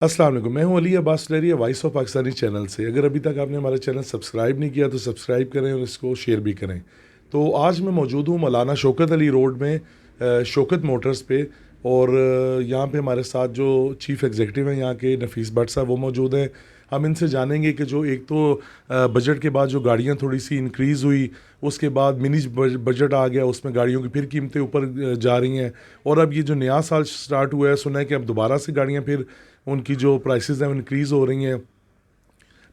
अस्सलाम वालेकुम, मैं हूं अली अब्बास लहरी, वॉइस ऑफ पाकिस्तानी चैनल से। अगर अभी तक आपने हमारा चैनल सब्सक्राइब नहीं किया तो सब्सक्राइब करें और इसको शेयर भी करें। तो आज मैं मौजूद हूं मौलाना शौकत अली रोड में शौकत मोटर्स पे। और यहाँ पे हमारे साथ जो चीफ़ एग्जीक्यूटिव हैं यहाँ के, नफीस भट्ट साहब, वो मौजूद हैं। हम इनसे जानेंगे कि जो एक तो बजट के बाद जो गाड़ियाँ थोड़ी सी इंक्रीज़ हुई, उसके बाद मिनी बजट आ गया, उसमें गाड़ियों की फिर कीमतें ऊपर जा रही हैं। और अब ये जो नया साल स्टार्ट हुआ है, सुना है कि अब दोबारा से गाड़ियाँ फिर उनकी जो प्राइसेस हैं वो इंक्रीज़ हो रही हैं।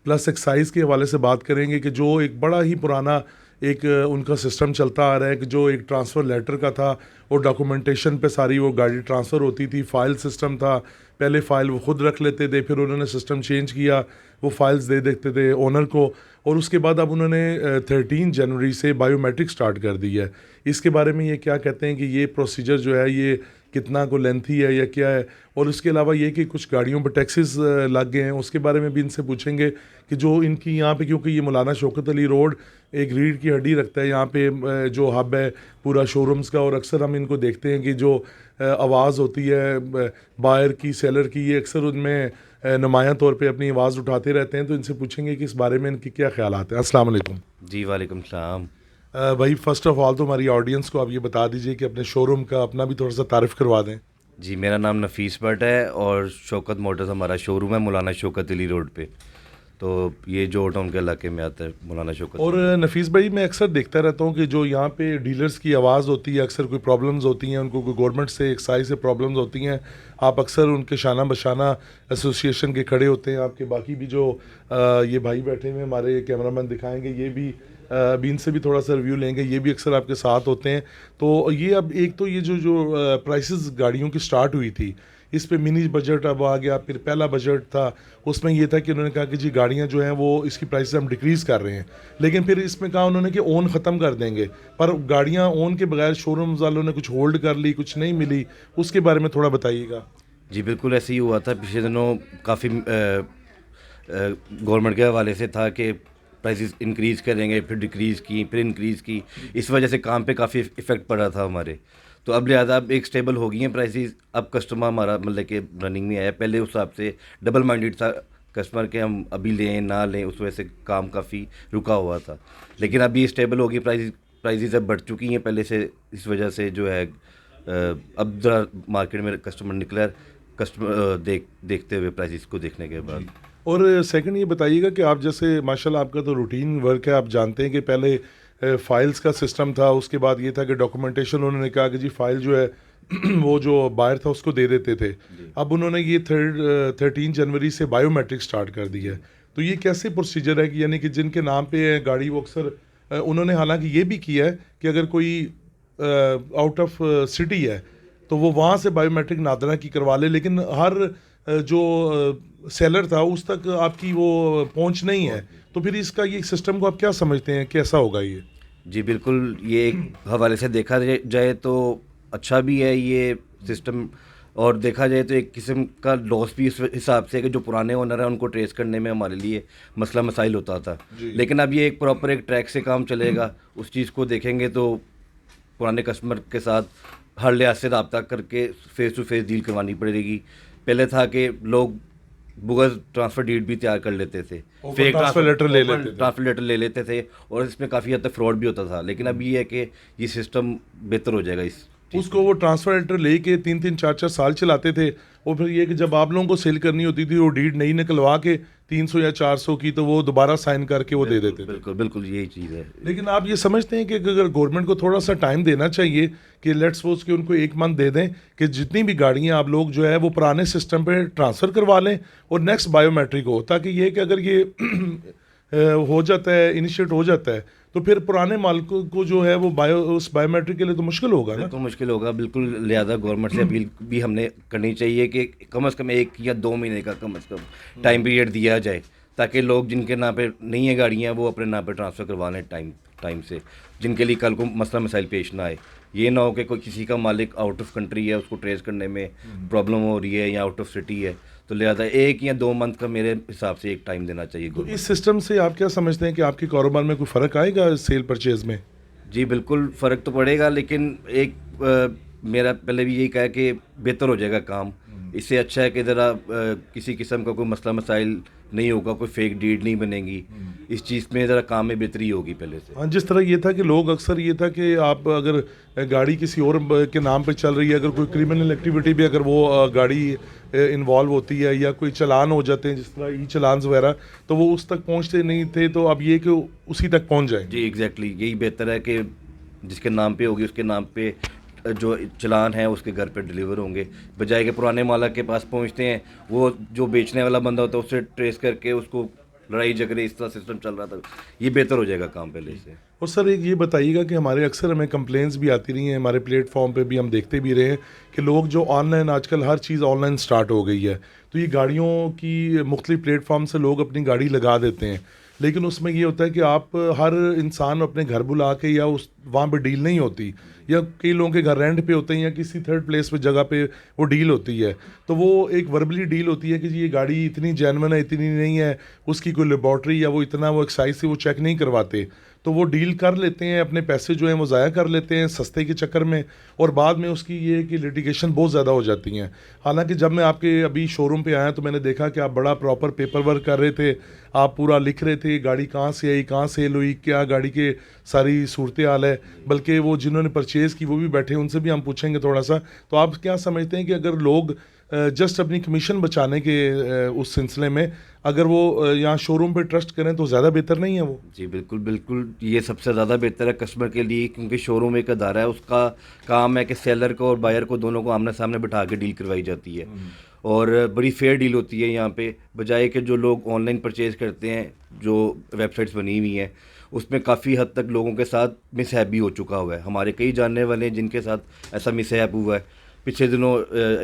प्लस एक्साइज़ के हवाले से बात करेंगे कि जो एक बड़ा ही पुराना एक उनका सिस्टम चलता आ रहा है कि जो एक ट्रांसफ़र लेटर का था और डॉक्यूमेंटेशन पे सारी वो गाड़ी ट्रांसफ़र होती थी, फ़ाइल सिस्टम था। पहले फ़ाइल वो खुद रख लेते थे, फिर उन्होंने सिस्टम चेंज किया, वो फाइल्स दे देते थे ओनर को। और उसके बाद अब उन्होंने 13 जनवरी से बायोमेट्रिक स्टार्ट कर दी है। इसके बारे में ये क्या कहते हैं कि ये प्रोसीजर जो है ये कितना को लेंथी है या क्या है। और उसके अलावा ये कि कुछ गाड़ियों पर टैक्सेस लग गए हैं, उसके बारे में भी इनसे पूछेंगे कि जो इनकी यहाँ पे, क्योंकि ये मौलाना शौकत अली रोड एक रीढ़ की हड्डी रखता है यहाँ पे, जो हब है पूरा शोरूम्स का। और अक्सर हम इनको देखते हैं कि जो आवाज़ होती है बायर की, सेलर की, ये अक्सर उनमें नुमायाँ तौर पे अपनी आवाज़ उठाते रहते हैं। तो इनसे पूछेंगे कि इस बारे में इनके क्या ख्यालात हैं। अस्सलाम वालेकुम। जी वालेकुम सलाम। भाई, फ़र्स्ट ऑफ़ ऑल तो हमारी ऑडियंस को आप ये बता दीजिए कि अपने शोरूम का अपना भी थोड़ा सा तारीफ़ करवा दें। जी, मेरा नाम नफ़ीस भट्ट है और शौकत मोटर्स हमारा शोरूम है मौलाना शौकत अली रोड पे। तो ये जो टाउन के इलाके में आता है मौलाना शौकत और अली। नफीस भाई, मैं अक्सर देखता रहता हूँ कि जो यहाँ पे डीलर्स की आवाज़ होती है, अक्सर कोई प्रॉब्लम्स होती हैं, उनको कोई गवर्नमेंट से, एक्साइज से प्रॉब्लम्स होती हैं, आप अक्सर उनके शाना बशाना एसोसिएशन के खड़े होते हैं। आपके बाकी भी जो ये भाई बैठे हुए हैं, हमारे कैमरामैन दिखाएंगे, ये भी अभी इनसे भी थोड़ा सा रिव्यू लेंगे, ये भी अक्सर आपके साथ होते हैं। तो ये अब एक तो ये जो जो प्राइसेस गाड़ियों की स्टार्ट हुई थी, इस पे मिनी बजट अब आ गया, फिर पहला बजट था, उसमें ये था कि उन्होंने कहा कि जी गाड़ियाँ जो हैं वो इसकी प्राइस हम डिक्रीज़ कर रहे हैं। लेकिन फिर इसमें कहा उन्होंने कि ओन ख़त्म कर देंगे, पर गाड़ियाँ ओन के बगैर शोरूम वालों ने कुछ होल्ड कर ली, कुछ नहीं मिली। उसके बारे में थोड़ा बताइएगा। जी बिल्कुल ऐसे ही हुआ था पिछले दिनों। काफ़ी गवर्नमेंट के हवाले से था कि प्राइसेस इंक्रीज़ करेंगे, फिर डिक्रीज़ की, फिर इंक्रीज़ की। इस वजह से काम पे काफ़ी इफ़ेक्ट पड़ा था हमारे। तो अब लिहाजा अब एक स्टेबल हो गई हैं प्राइसेस। अब कस्टमर हमारा मतलब कि रनिंग में आया। पहले उस हिसाब से डबल माइंडेड था कस्टमर के, हम अभी लें ना लें, उस वजह से काम काफ़ी रुका हुआ था। लेकिन अब ये स्टेबल हो गई, प्राइसेस अब बढ़ चुकी हैं पहले से। इस वजह से जो है अब ज़रा मार्केट में कस्टमर निकला है, कस्टमर देखते हुए प्राइसेस को देखने के बाद। और सेकंड ये बताइएगा कि आप जैसे माशाल्लाह आपका तो रूटीन वर्क है, आप जानते हैं कि पहले फाइल्स का सिस्टम था, उसके बाद ये था कि डॉक्यूमेंटेशन, उन्होंने कहा कि जी फाइल जो है वो जो बायर था उसको दे देते थे। अब उन्होंने ये 13 जनवरी से बायोमेट्रिक स्टार्ट कर दी है। तो ये कैसे प्रोसीजर है कि यानी कि जिनके नाम पे है गाड़ी, वो अक्सर उन्होंने हालांकि ये भी किया है कि अगर कोई आउट ऑफ सिटी है तो वो वहाँ से बायोमेट्रिक नादरा की करवा ले, लेकिन हर जो सेलर था उस तक आपकी वो पहुंच नहीं है। तो फिर इसका ये सिस्टम को आप क्या समझते हैं, कैसा होगा ये? जी बिल्कुल, ये एक हवाले से देखा जाए तो अच्छा भी है ये सिस्टम। और देखा जाए तो एक किस्म का लॉस भी इस हिसाब से है कि जो पुराने ओनर हैं उनको ट्रेस करने में हमारे लिए मसला मसाइल होता था। लेकिन अब ये एक प्रॉपर एक ट्रैक से काम चलेगा। उस चीज़ को देखेंगे तो पुराने कस्टमर के साथ हर लिहाज से रब्ता करके फ़ेस टू फेस डील करवानी पड़ेगी। पहले था कि लोग बोगस ट्रांसफ़र डीड भी तैयार कर लेते थे, फेक ट्रांसफर लेटर ले लेते थे। ट्रांसफ़र लेटर ले लेते थे, और इसमें काफ़ी हद तक फ्रॉड भी होता था। लेकिन अब ये है कि ये सिस्टम बेहतर हो जाएगा इस चीज़ उसको वो ट्रांसफर लेटर लेके 3-3 4-4 साल चलाते थे। और फिर ये कि जब आप लोगों को सेल करनी होती थी, वो डीड नहीं निकलवा के 300 या 400 की, तो वो दोबारा साइन करके वो दे देते थे। बिल्कुल बिल्कुल यही चीज़ है। लेकिन आप ये समझते हैं कि अगर गवर्नमेंट को थोड़ा सा टाइम देना चाहिए कि लेट्स सपोज कि उनको 1 मंथ दे दें कि जितनी भी गाड़ियां आप लोग जो है वो पुराने सिस्टम पे ट्रांसफ़र करवा लें और नेक्स्ट बायोमेट्रिक हो, ताकि ये कि अगर ये हो जाता है, इनिशिएट हो जाता है, तो फिर पुराने मालिकों को जो है वो उस बायोमेट्रिक के लिए तो मुश्किल होगा ना। बिल्कुल मुश्किल होगा। बिल्कुल लिहाजा गवर्नमेंट से अपील भी हमने करनी चाहिए कि कम से कम 1 या 2 महीने का कम से कम टाइम पीरियड दिया जाए, ताकि लोग जिनके नाम पे नहीं है गाड़ियाँ वो अपने नाम पे ट्रांसफ़र करवा लें टाइम से, जिनके लिए कल को मसला मसाइल पेश ना आए। ये ना हो कि कोई किसी का मालिक आउट ऑफ कंट्री है, उसको ट्रेस करने में प्रॉब्लम हो रही है, या आउट ऑफ सिटी है। तो लिहाजा 1 या 2 मंथ का मेरे हिसाब से एक टाइम देना चाहिए तो गवर्नमेंट। इस सिस्टम से आप क्या समझते हैं कि आपके कारोबार में कोई फ़र्क आएगा सेल परचेज में? जी बिल्कुल फ़र्क तो पड़ेगा, लेकिन एक मेरा पहले भी यही कहा है कि बेहतर हो जाएगा काम। इससे अच्छा है कि ज़रा किसी किस्म का कोई मसला मसाइल नहीं होगा, कोई फेक डीड नहीं बनेगी, इस चीज़ में ज़रा काम में बेहतरी होगी पहले से। हाँ, जिस तरह ये था कि लोग अक्सर ये था कि आप अगर गाड़ी किसी और के नाम पे चल रही है, अगर कोई क्रिमिनल एक्टिविटी भी अगर वो गाड़ी इन्वॉल्व होती है या कोई चालान हो जाते हैं जिस तरह ई चालान वगैरह, तो वो उस तक पहुंचते नहीं थे, तो अब ये कि उसी तक पहुंच जाएंगे। जी एग्जैक्टली, यही बेहतर है कि जिसके नाम पे होगी उसके नाम पे जो चालान है उसके घर पे डिलीवर होंगे, बजाय के पुराने मालिक के पास पहुंचते हैं, वो जो बेचने वाला बंदा होता है उससे ट्रेस करके उसको लड़ाई झगड़े इस तरह सिस्टम चल रहा था। ये बेहतर हो जाएगा काम पहले से। और सर एक ये बताइएगा कि हमारे अक्सर हमें कंप्लेंट्स भी आती रही हैं, हमारे प्लेटफॉर्म पे भी हम देखते भी रहे हैं कि लोग जो ऑनलाइन आजकल हर चीज़ ऑनलाइन स्टार्ट हो गई है, तो ये गाड़ियों की मुख्तलिफ प्लेटफॉर्म से लोग अपनी गाड़ी लगा देते हैं, लेकिन उसमें ये होता है कि आप हर इंसान अपने घर बुला के या उस वहाँ पे डील नहीं होती, या कई लोगों के घर रेंट पे होते हैं या किसी थर्ड प्लेस पे जगह पे वो डील होती है, तो वो एक वर्बली डील होती है कि जी ये गाड़ी इतनी जेन्युइन है, इतनी नहीं है, उसकी कोई लेबॉर्ट्री या वो इतना वो एक्साइज से वो चेक नहीं करवाते, तो वो डील कर लेते हैं, अपने पैसे जो हैं वो ज़ाया कर लेते हैं सस्ते के चक्कर में, और बाद में उसकी ये है कि लिटिगेशन बहुत ज़्यादा हो जाती हैं। हालांकि जब मैं आपके अभी शोरूम पे आया तो मैंने देखा कि आप बड़ा प्रॉपर पेपर वर्क कर रहे थे, आप पूरा लिख रहे थे गाड़ी कहाँ से आई, कहाँ सेल हुई, क्या गाड़ी के सारी सूरत हाल है, बल्कि वो जिन्होंने परचेज़ की वो भी बैठे हैं, उनसे भी हम पूछेंगे थोड़ा सा। तो आप क्या समझते हैं कि अगर लोग जस्ट अपनी कमीशन बचाने के उस सिलसिले में अगर वो यहाँ शोरूम पे ट्रस्ट करें तो ज़्यादा बेहतर नहीं है वो? जी बिल्कुल बिल्कुल, ये सबसे ज़्यादा बेहतर है कस्टमर के लिए, क्योंकि शोरूम एक अदारा है, उसका काम है कि सेलर को और बायर को दोनों को आमने सामने बिठा के डील करवाई जाती है, और बड़ी फेयर डील होती है यहाँ पे, बजाय कि जो लोग ऑनलाइन परचेज़ करते हैं, जो वेबसाइट्स बनी हुई हैं उसमें काफ़ी हद तक लोगों के साथ मिसहैप भी हो चुका हुआ है। हमारे कई जानने वाले हैं जिनके साथ ऐसा मिसहैप हुआ है। पिछले दिनों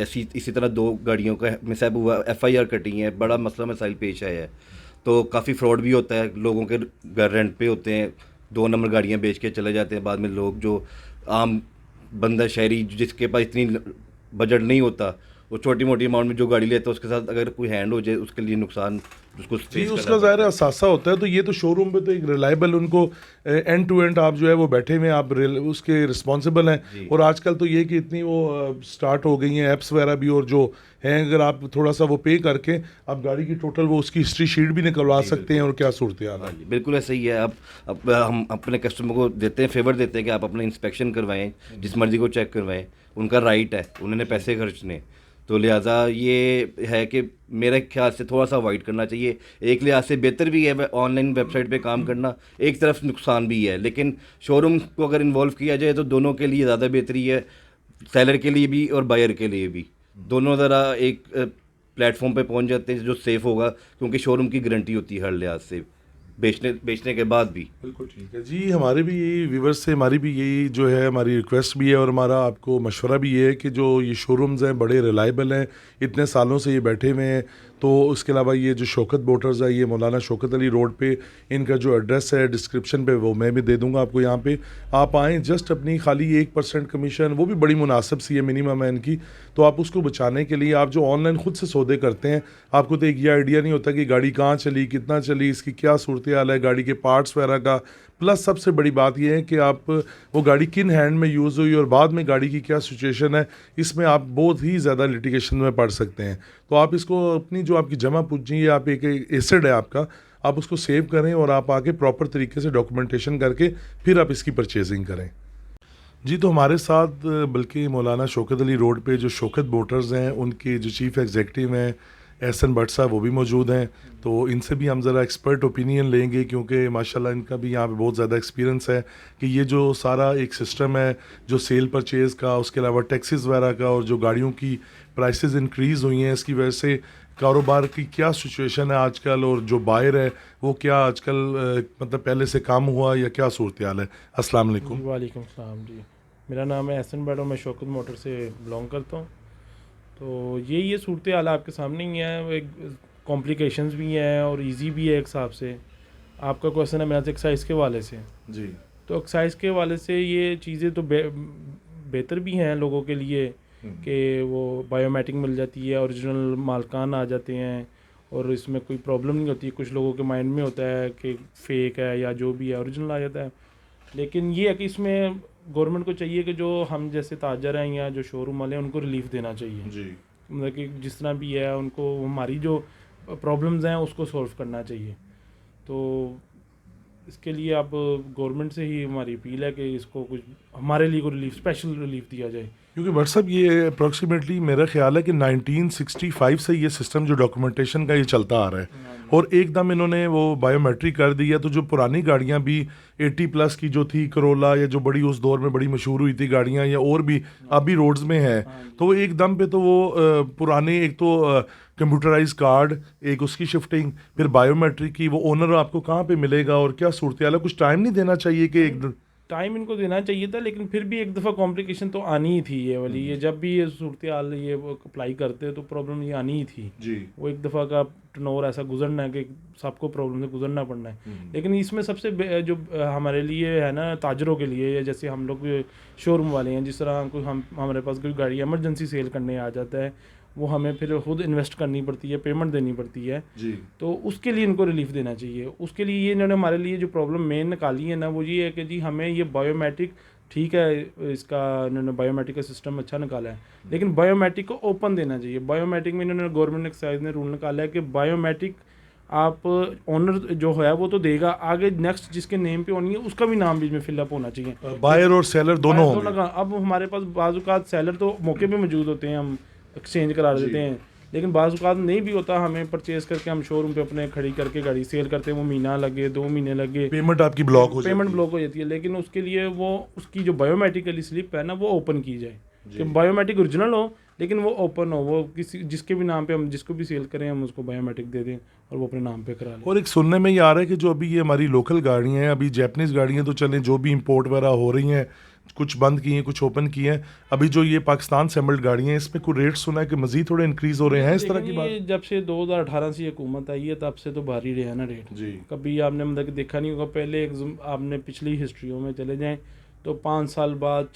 इसी तरह 2 गाड़ियों का मिसहैप हुआ, एफआईआर कटी है, बड़ा मसला मसाइल पेश आया है। तो काफ़ी फ्रॉड भी होता है, लोगों के घर रेंट पे होते हैं, 2 नंबर गाड़ियाँ बेच के चले जाते हैं, बाद में लोग जो आम बंदा शहरी जिसके पास इतनी बजट नहीं होता, वो छोटी मोटी अमाउंट में जो गाड़ी लेता है उसके साथ अगर कोई हैंड हो जाए उसके लिए नुकसान उसको जी, फेस उसका करना ज़ाहिर पड़ता है है। असासा होता है, तो ये तो शोरूम पे तो एक रिलायबल उनको एंड टू एंड आप जो है वो बैठे हुए हैं, आप उसके रिस्पॉन्सिबल हैं। जी और आजकल तो ये कि इतनी वो स्टार्ट हो गई हैं ऐप्स वगैरह भी, और जो हैं अगर आप थोड़ा सा वो पे करके आप गाड़ी की टोटल वो उसकी हिस्ट्री शीट भी निकलवा जी सकते हैं, बिल्कुल। और क्या सूरत हाल हाँ है। जी, बिल्कुल ऐसा ही है। अब हम अपने कस्टमर को देते हैं, फेवर देते हैं कि आप अपना इंस्पेक्शन करवाएं, जिस मर्ज़ी को चेक करवाएं, उनका राइट है, उन्होंने पैसे खर्चने। तो लिहाजा ये है कि मेरे ख्याल से थोड़ा सा अवॉइड करना चाहिए। एक लिहाज से बेहतर भी है ऑनलाइन वेबसाइट पे काम करना, एक तरफ नुकसान भी है, लेकिन शोरूम को अगर इन्वॉल्व किया जाए तो दोनों के लिए ज़्यादा बेहतरी है, सेलर के लिए भी और बायर के लिए भी। दोनों ज़रा एक प्लेटफॉर्म पे पहुंच जाते हैं जो सेफ़ होगा, क्योंकि शोरूम की गारंटी होती है हर लिहाज से, बेचने के बाद भी। बिल्कुल ठीक है जी। हमारे भी यही व्यूवर्स से हमारी भी यही जो है हमारी रिक्वेस्ट भी है, और हमारा आपको मशवरा भी ये है कि जो ये शोरूम्स हैं बड़े रिलायबल हैं, इतने सालों से ये बैठे हुए हैं। तो उसके अलावा ये जो शौकत मोटर्स है, ये मौलाना शौकत अली रोड पे इनका जो एड्रेस है डिस्क्रिप्शन पे वो मैं भी दे दूंगा आपको। यहाँ पे आप आएँ, जस्ट अपनी खाली 1% कमीशन, वो भी बड़ी मुनासिब सी है, मिनिमम है इनकी, तो आप उसको बचाने के लिए आप जो ऑनलाइन खुद से सौदे करते हैं, आपको तो एक ये आइडिया नहीं होता कि गाड़ी कहाँ चली, कितना चली, इसकी क्या सूरत हाल है, गाड़ी के पार्ट्स वगैरह का। प्लस सबसे बड़ी बात यह है कि आप वो गाड़ी किन हैंड में यूज़ हुई और बाद में गाड़ी की क्या सिचुएशन है, इसमें आप बहुत ही ज़्यादा लिटिगेशन में पड़ सकते हैं। तो आप इसको अपनी जो आपकी जमा पूंजी है, आप एक एसेट है आपका, आप उसको सेव करें और आप आगे प्रॉपर तरीके से डॉक्यूमेंटेशन करके फिर आप इसकी परचेजिंग करें। जी, तो हमारे साथ बल्कि मौलाना शौकत अली रोड पे जो शौकत मोटर्स हैं उनके जो चीफ़ एग्जीक्यूटिव हैं एहसन भट्ट साहब, वो भी मौजूद हैं। तो इनसे भी हम ज़रा एक्सपर्ट ओपिनियन लेंगे, क्योंकि माशाल्लाह इनका भी यहाँ पे बहुत ज़्यादा एक्सपीरियंस है कि ये जो सारा एक सिस्टम है जो सेल परचेज़ का, उसके अलावा टैक्सेस वगैरह का, और जो गाड़ियों की प्राइसेस इंक्रीज़ हुई हैं इसकी वजह से कारोबार की क्या सिचुएशन है आजकल, और जो बायर है वो क्या आजकल मतलब पहले से कम हुआ या क्या सूरत हाल है। अस्सलाम वालेकुम। वालेकुम सलाम जी, मेरा नाम है एहसन भट्ट और मैं शौकत मोटर से बिलोंग करता हूँ। तो ये सूरत हाल आपके सामने ही है, एक कॉम्प्लिकेशंस भी हैं और इजी भी है एक हिसाब से। आपका क्वेश्चन है मेरा एक्साइज़ के वाले से, जी तो एक्साइज़ के वाले से ये चीज़ें तो बेहतर भी हैं लोगों के लिए कि वो बायोमेट्रिक मिल जाती है, ओरिजिनल मालकान आ जाते हैं और इसमें कोई प्रॉब्लम नहीं होती। कुछ लोगों के माइंड में होता है कि फ़ेक है या जो भी है, ओरिजिनल आ जाता है। लेकिन ये है कि इसमें गवर्नमेंट को चाहिए कि जो हम जैसे ताजर हैं या जो शोरूम वाले हैं उनको रिलीफ देना चाहिए। जी मतलब कि जिस तरह भी है उनको हमारी जो प्रॉब्लम्स हैं उसको सॉल्व करना चाहिए। तो इसके लिए अब गवर्नमेंट से ही हमारी अपील है कि इसको कुछ हमारे लिए कोई रिलीफ, स्पेशल रिलीफ दिया जाए। क्योंकि व्हाट्सअप ये अप्रॉक्सीमेटली मेरा ख्याल है कि 1965 से ये सिस्टम जो डॉक्यूमेंटेशन का ये चलता आ रहा है, और एकदम इन्होंने वो बायोमेट्रिक कर दिया। तो जो पुरानी गाड़ियां भी 80 प्लस की जो थी करोला, या जो बड़ी उस दौर में बड़ी मशहूर हुई थी गाड़ियां, या और भी अभी रोड्स में है, तो वो एकदम पे तो वो पुराने एक तो कंप्यूटराइज कार्ड, एक उसकी शिफ्टिंग, फिर बायोमेट्रिक की, वो ओनर आपको कहाँ पे मिलेगा और क्या सूरत हाल है। कुछ टाइम नहीं देना चाहिए कि एक टाइम इनको देना चाहिए था, लेकिन फिर भी एक दफ़ा कॉम्प्लिकेशन तो आनी ही थी ये वाली। ये जब भी ये सूरत हाल ये अप्लाई करते तो प्रॉब्लम ये आनी ही थी जी। वो एक दफ़ा का टर्नओवर ऐसा गुजरना है कि सबको प्रॉब्लम से गुजरना पड़ना है। लेकिन इसमें सबसे जो हमारे लिए है ना, ताजरों के लिए, या जैसे हम लोग शोरूम वाले हैं, जिस तरह कोई हमारे पास कोई गाड़ी इमरजेंसी सेल करने आ जाता है, वो हमें फिर खुद इन्वेस्ट करनी पड़ती है, पेमेंट देनी पड़ती है जी। तो उसके लिए इनको रिलीफ देना चाहिए। उसके लिए ये इन्होंने हमारे लिए जो प्रॉब्लम मेन निकाली है ना, वो ये है कि जी हमें ये बायोमेट्रिक, ठीक है इसका इन्होंने बायोमेट्रिक का सिस्टम अच्छा निकाला है, लेकिन बायोमेट्रिक को ओपन देना चाहिए। बायोमेट्रिक में इन्होंने गवर्नमेंट एक्साइज ने रूल निकाला है कि बायोमेट्रिक आप ओनर जो है वो तो देगा, आगे नेक्स्ट जिसके नेम पे होनी है उसका भी नाम बीच में फिलअप होना चाहिए। बायर और सेलर दोनों होंगे। दोनों का। अब हमारे पास बाज़ सेलर तो मौके पे मौजूद होते हैं, हम एक्सचेंज करा देते हैं, लेकिन बाज़ औक़ात नहीं भी होता, हमें परचेज़ करके हम शोरूम पे अपने खड़ी करके गाड़ी सेल करते हैं, वो महीना लगे 2 महीने लगे, पेमेंट आपकी ब्लॉक हो जाती है। पेमेंट ब्लॉक हो जाती है। लेकिन उसके लिए वो उसकी जो बायोमेट्रिकली स्लिप है ना, वो ओपन की जाए कि बायोमेट्रिक ओरिजिनल हो, लेकिन वो ओपन हो, वो किसी जिसके भी नाम पे हम जिसको भी सेल करें हम उसको बायोमेट्रिक दे दें और वो अपने नाम पे करा लें। और एक सुनने में ये आ रहा है कि जो अभी ये हमारी लोकल गाड़ियाँ हैं, अभी जैपनीज़ गाड़ियाँ तो चलें, जो भी इंपोर्ट वगैरह हो रही हैं, कुछ बंद की हैं, कुछ ओपन की हैं, अभी जो ये पाकिस्तान सेम्बल्ड गाड़ियाँ हैं, इसमें कोई रेट सुना है कि मज़ीद थोड़े इंक्रीज़ हो रहे हैं, इस तरह की बात? ये जब से 2018 से हुकूमत आई है तब से तो भारी रहा ना रेट जी। कभी आपने मतलब कि देखा नहीं होगा। पहले आपने पिछली हिस्ट्रियों में चले जाएं तो 5 साल बाद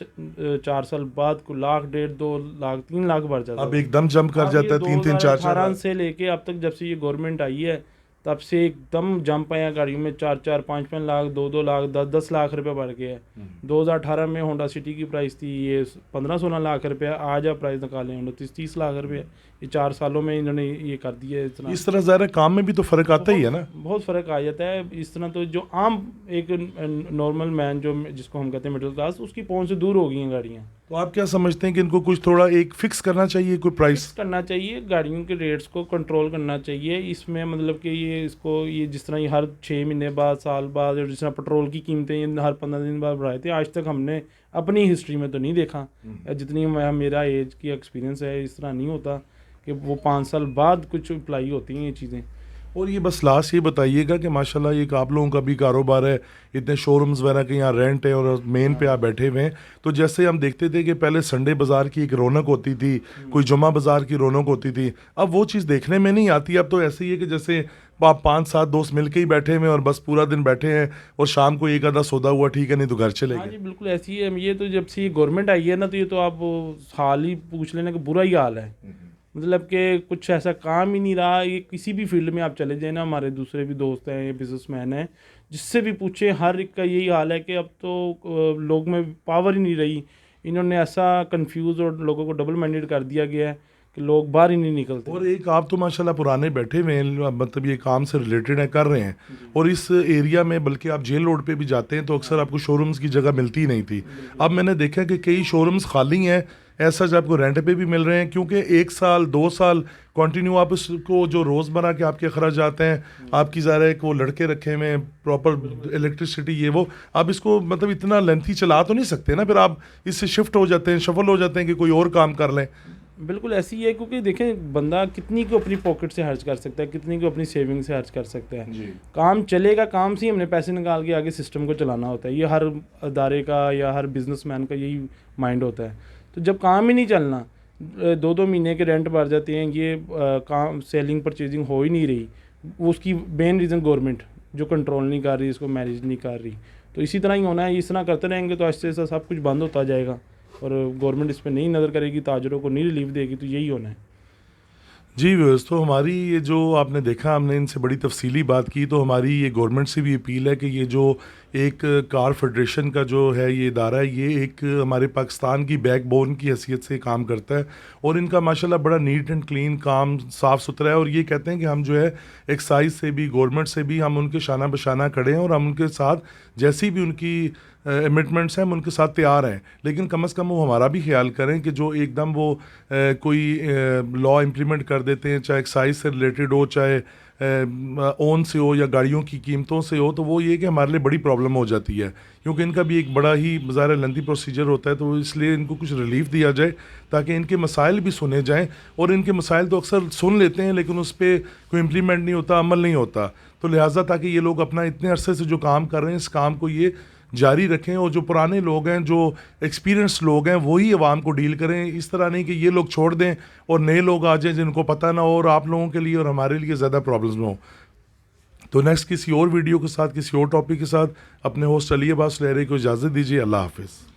4 साल बाद को लाख, 1.5, 2 लाख, 3 लाख बढ़ जाता अब एकदम जंप कर जाता है, 3-3, 4-4 से लेके अब तक, जब से ये गवर्नमेंट आई है तब से एकदम जंप आया गाड़ियों में, 4-4, 5-5 लाख, 2-2 लाख, 10-10 लाख रुपए बढ़ गया है। 2018 में होंडा सिटी की प्राइस थी ये 15-16 लाख रुपए, आज आप प्राइस निकालें होंडा 30-30 लाख रुपए। ये 4 सालों में इन्होंने ये कर दिया है। इतना इस तरह ज़ाहिर है काम में भी तो फ़र्क आता ही है ना। बहुत फ़र्क आ जाता है। इस तरह तो जो आम एक नॉर्मल मैन जो जिसको हम कहते हैं मिडिल क्लास, उसकी पहुंच से दूर हो गई हैं गाड़ियाँ। तो आप क्या समझते हैं कि इनको कुछ थोड़ा एक फिक्स करना चाहिए, कोई प्राइस करना चाहिए, गाड़ियों के रेट्स को कंट्रोल करना चाहिए। इसमें मतलब कि ये जिस तरह ये हर 6 महीने बाद, साल बाद, और जिस तरह पेट्रोल की कीमतें ये हर 15 दिन बाद बढ़ाए थे, आज तक हमने अपनी हिस्ट्री में तो नहीं देखा। जितनी मेरा एज की एक्सपीरियंस है, इस तरह नहीं होता कि वो 5 साल बाद कुछ अप्लाई होती हैं ये चीज़ें। और ये बस लास्ट ये बताइएगा कि माशाल्लाह ये आप लोगों का भी कारोबार है, इतने शोरूम्स वगैरह के यहाँ रेंट है और मेन पे आप बैठे हुए हैं, तो जैसे हम देखते थे कि पहले संडे बाज़ार की एक रौनक होती थी, कोई जुम्मा बाज़ार की रौनक होती थी, अब वो चीज़ देखने में नहीं आती। अब तो ऐसे ही है कि जैसे आप 5-7 दोस्त मिल के ही बैठे हुए हैं और बस पूरा दिन बैठे हैं, और शाम को एक आधा सौदा हुआ, ठीक है, नहीं तो घर चले हाँ गए। जी, बिल्कुल ऐसी है। ये तो जब से ये गवर्नमेंट आई है ना, तो ये तो आप हाल ही पूछ लेना कि बुरा ही हाल है। मतलब कि कुछ ऐसा काम ही नहीं रहा। ये किसी भी फील्ड में आप चले जाए ना, हमारे दूसरे भी दोस्त हैं, ये बिजनेसमैन हैं, जिससे भी पूछे हर एक का यही हाल है कि अब तो लोग में पावर ही नहीं रही। इन्होंने ऐसा कंफ्यूज और लोगों को डबल माइंडेड कर दिया गया है कि लोग बाहर ही नहीं निकलते। और एक आप तो माशाल्लाह पुराने बैठे हुए हैं, मतलब ये काम से रिलेटेड है, कर रहे हैं, और इस एरिया में बल्कि आप जेल रोड पे भी जाते हैं तो अक्सर आपको शोरूम्स की जगह मिलती ही नहीं थी। अब मैंने देखा कि कई शोरूम्स खाली हैं, ऐसा जो आपको रेंट पे भी मिल रहे हैं, क्योंकि 1 साल 2 साल कंटिन्यू आप उसको जो रोज़मर्रा के आपके अखराजात हैं, आपकी ज़ाहिर है कि वो लड़के रखे हुए हैं, प्रॉपर इलेक्ट्रिसिटी ये वो, आप इसको मतलब इतना लेंथी चला तो नहीं सकते ना, फिर आप इससे शिफ्ट हो जाते हैं, शफल हो जाते हैं कि कोई और काम कर लें। बिल्कुल ऐसी ही है, क्योंकि देखें बंदा कितनी को अपनी पॉकेट से खर्च कर सकता है, कितनी को अपनी सेविंग से खर्च कर सकता है। काम चलेगा, काम से ही हमने पैसे निकाल के आगे सिस्टम को चलाना होता है। ये हर अदारे का या हर बिजनेसमैन का यही माइंड होता है। तो जब काम ही नहीं चलना, 2-2 महीने के रेंट भर जाते हैं, ये काम सेलिंग परचेजिंग हो ही नहीं रही, वो उसकी मेन रीज़न गवर्नमेंट जो कंट्रोल नहीं कर रही, इसको मैनेज नहीं कर रही। तो इसी तरह ही होना है। इस तरह करते रहेंगे तो आहिस्ते आहिस्ते सब कुछ बंद होता जाएगा, और गवर्नमेंट इस पर नहीं नज़र करेगी, ताजरों को नहीं रिलीफ देगी, तो यही होना है। जी व्यूअर्स, तो हमारी ये जो आपने देखा, हमने इनसे बड़ी तफसीली बात की, तो हमारी ये गवर्नमेंट से भी अपील है कि ये जो एक कार फेडरेशन का जो है ये इदारा है, ये एक हमारे पाकिस्तान की बैकबोन की हैसियत से काम करता है और इनका माशाल्लाह बड़ा नीट एंड क्लीन काम साफ़ सुथरा है। और ये कहते हैं कि हम जो है एक्साइज से भी गवर्नमेंट से भी हम उनके शाना बशाना खड़े हैं और हम उनके साथ जैसी भी उनकी एमिटमेंट्स हैं हम उनके साथ तैयार हैं, लेकिन कम से कम वो हमारा भी ख्याल करें कि जो एकदम वो कोई लॉ इम्प्लीमेंट कर देते हैं, चाहे एक्साइज से रिलेटेड हो, चाहे ओन से हो या गाड़ियों की कीमतों से हो, तो वो ये कि हमारे लिए बड़ी प्रॉब्लम हो जाती है, क्योंकि इनका भी एक बड़ा ही ज़ाहिर लेंथी प्रोसीजर होता है। तो इसलिए इनको कुछ रिलीफ दिया जाए ताकि इनके मसाइल भी सुने जाएं। और इनके मसाइल तो अक्सर सुन लेते हैं लेकिन उस पर कोई इम्प्लीमेंट नहीं होता, अमल नहीं होता। तो लिहाजा ताकि ये लोग अपना इतने अरसे से जो काम कर रहे हैं इस काम को ये जारी रखें और जो पुराने लोग हैं, जो एक्सपीरियंस लोग हैं, वही आवाम को डील करें। इस तरह नहीं कि ये लोग छोड़ दें और नए लोग आ जाएं जिनको पता ना हो और आप लोगों के लिए और हमारे लिए ज़्यादा प्रॉब्लम्स ना हो। तो नेक्स्ट किसी और वीडियो के साथ, किसी और टॉपिक के साथ अपने होस्ट अली अब्बास लहरी को इजाज़त दीजिए। अल्लाह हाफिज़।